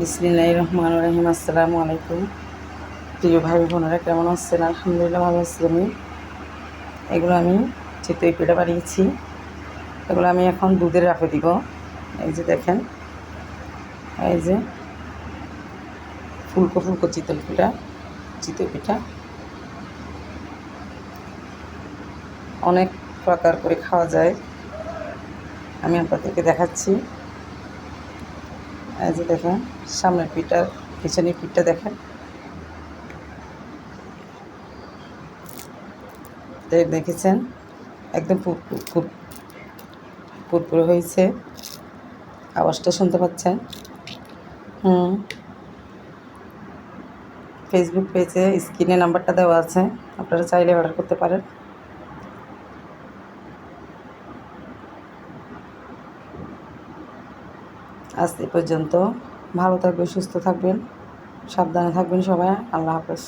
বিসমিল্লাহির রহমানির রহিম। আসসালামু আলাইকুম প্রিয় ভাই বোনেরা, কেমন আছেন? আলহামদুলিল্লাহ ভালো আছি আমি। এগুলো আমি চিতই পিঠা বানিয়েছি। এগুলো আমি এখন দুধে রাখে দিব। এই যে দেখেন, এই যে ফুলকো ফুলকো চিতই পিঠা অনেক প্রকার করে খাওয়া যায়। আমি আপনাদেরকে দেখাচ্ছি। এই যে দেখেন, সামনের পিঠা, পিছনের পিঠটা দেখেন। দেখেছেন, একদম পুরপুরে হয়েছে। আওয়াজটা শুনতে পাচ্ছেন? ফেসবুক পেজে স্ক্রিনে নাম্বারটা দেওয়া আছে, আপনারা চাইলে অর্ডার করতে পারেন। আজ এ পর্যন্ত। ভালো থাকবেন, সুস্থ থাকবেন, সাবধানে থাকবেন সবাই। আল্লাহ হাফেজ।